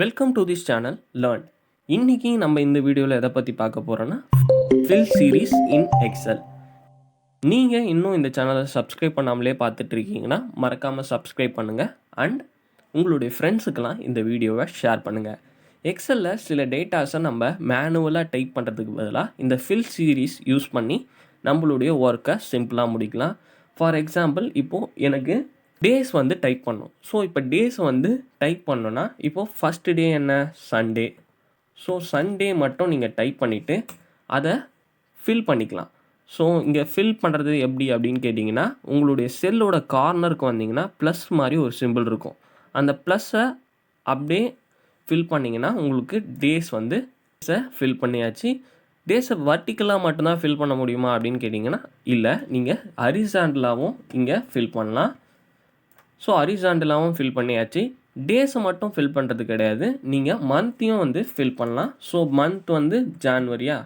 Welcome to this channel learn. இன்னைக்கு நம்ம இந்த வீடியோவில் எதை பற்றி பார்க்க போகிறோன்னா ஃபில் சீரீஸ் இன் எக்ஸல். நீங்கள் இன்னும் இந்த சேனலை சப்ஸ்கிரைப் பண்ணாமலே பார்த்துட்டு இருக்கீங்கன்னா மறக்காமல் சப்ஸ்கிரைப் பண்ணுங்கள் அண்ட் உங்களுடைய ஃப்ரெண்ட்ஸுக்கெல்லாம் இந்த வீடியோவை ஷேர் பண்ணுங்கள். எக்ஸலில் சில டேட்டாஸை நம்ம மேனுவலாக டைப் பண்ணுறதுக்கு பதிலாக இந்த ஃபில் சீரீஸ் யூஸ் பண்ணி நம்மளுடைய ஒர்க்கை சிம்பிளாக முடிக்கலாம். ஃபார் எக்ஸாம்பிள், இப்போது எனக்கு டேஸ் வந்து டைப் பண்ணணும். ஸோ இப்போ டேஸ் வந்து டைப் பண்ணோன்னா இப்போது ஃபஸ்ட்டு டே என்ன, சண்டே. ஸோ சண்டே மட்டும் நீங்கள் டைப் பண்ணிவிட்டு அதை ஃபில் பண்ணிக்கலாம். ஸோ இங்கே ஃபில் பண்ணுறது எப்படி அப்படின்னு கேட்டிங்கன்னா, உங்களுடைய செல்லோட கார்னருக்கு வந்தீங்கன்னா ப்ளஸ் மாதிரி ஒரு சிம்பிள் இருக்கும். அந்த ப்ளஸ்ஸை அப்படியே ஃபில் பண்ணிங்கன்னா உங்களுக்கு டேஸ் வந்து ஃபில் பண்ணியாச்சு. டேஸை வர்டிக்கலாக மட்டும்தான் ஃபில் பண்ண முடியுமா அப்படின்னு கேட்டிங்கன்னா இல்லை, நீங்கள் ஹரிசாண்டலாகவும் இங்கே ஃபில் பண்ணலாம். ஸோ ஹரிசாண்டலாகவும் ஃபில் பண்ணியாச்சு. டேஸை மட்டும் ஃபில் பண்ணுறது கிடையாது, நீங்கள் மந்த்தையும் வந்து ஃபில் பண்ணலாம். ஸோ மந்த் வந்து ஜான்வரியா,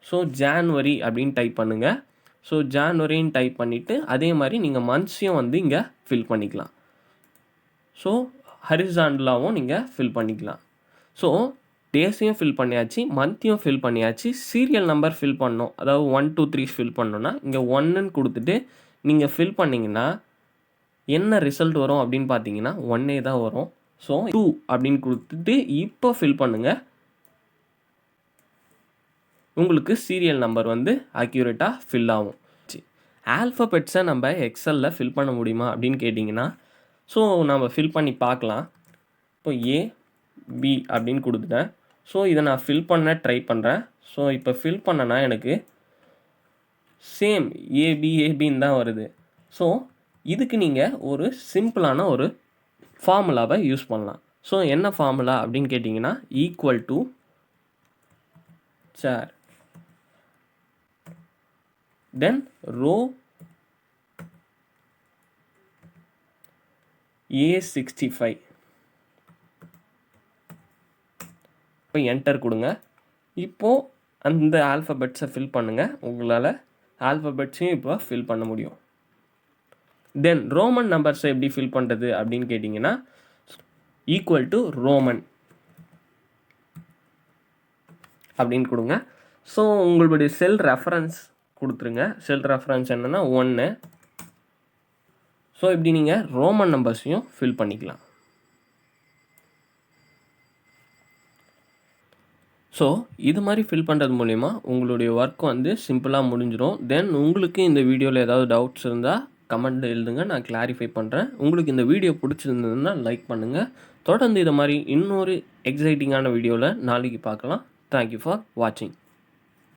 ஸோ ஜான்வரி அப்படின்னு டைப் பண்ணுங்கள். ஸோ ஜான்வரின்னு டைப் பண்ணிவிட்டு அதே மாதிரி நீங்கள் மந்த்ஸையும் வந்து இங்கே ஃபில் பண்ணிக்கலாம். ஸோ ஹரிசாண்டலாகவும் நீங்கள் ஃபில் பண்ணிக்கலாம். ஸோ டேஸையும் ஃபில் பண்ணியாச்சு, மந்த்தையும் ஃபில் பண்ணியாச்சு. சீரியல் நம்பர் ஃபில் பண்ணணும், அதாவது 1 2 3 ஃபில் பண்ணணுன்னா இங்கே 1ன்னு கொடுத்துட்டு நீங்கள் ஃபில் பண்ணிங்கன்னா என்ன ரிசல்ட் வரும் அப்படின்னு பார்த்தீங்கன்னா 1 தான் வரும். ஸோ 2 அப்படின்னு கொடுத்துட்டு இப்போ ஃபில் பண்ணுங்கள். உங்களுக்கு சீரியல் நம்பர் வந்து அக்யூரேட்டாக ஃபில் ஆகும். ஆல்ஃபபெட்ஸை நம்ம எக்ஸலில் ஃபில் பண்ண முடியுமா அப்படின்னு கேட்டிங்கன்னா, ஸோ நம்ம ஃபில் பண்ணி பார்க்கலாம். இப்போ ஏ பி அப்படின்னு கொடுத்துட்டேன். ஸோ இதை நான் ஃபில் பண்ண ட்ரை பண்ணுறேன். ஸோ இப்போ ஃபில் பண்ணனா எனக்கு சேம் ஏபின்னு தான் வருது. ஸோ இதுக்கு நீங்கள் ஒரு சிம்பிளான ஒரு ஃபார்முலாவை யூஸ் பண்ணலாம். ஸோ என்ன ஃபார்முலா அப்படின்னு கேட்டிங்கன்னா, equal to sir then row A65. இப்போ என்டர் கொடுங்க. இப்போது அந்த ஆல்ஃபபெட்ஸை ஃபில் பண்ணுங்கள். உங்களால் ஆல்ஃபபெட்ஸையும் இப்போ ஃபில் பண்ண முடியும். தென் ரோமன் நம்பர்ஸை எப்படி ஃபில் பண்ணுறது அப்படின்னு கேட்டிங்கன்னா, ஈக்குவல் டு ரோமன் அப்படின்னு கொடுங்க. ஸோ உங்களுடைய செல் ரெஃபரன்ஸ் கொடுத்துருங்க. செல் ரெஃபரன்ஸ் என்னென்னா 1. ஸோ இப்படி நீங்கள் ரோமன் நம்பர்ஸையும் ஃபில் பண்ணிக்கலாம். ஸோ இது மாதிரி ஃபில் பண்ணுறது மூலிமா உங்களுடைய ஒர்க் வந்து சிம்பிளாக முடிஞ்சிடும். தென் உங்களுக்கு இந்த வீடியோவில் ஏதாவது டவுட்ஸ் இருந்தால் கமெண்ட் எழுதுங்க, நான் கிளாரிஃபை பண்ணுறேன். உங்களுக்கு இந்த வீடியோ பிடிச்சிருந்ததுன்னா லைக் பண்ணுங்கள். தொடர்ந்து இதை மாதிரி இன்னொரு எக்ஸைட்டிங்கான வீடியோவில் நாளைக்கு பார்க்கலாம். தேங்க்யூ ஃபார் வாட்சிங்.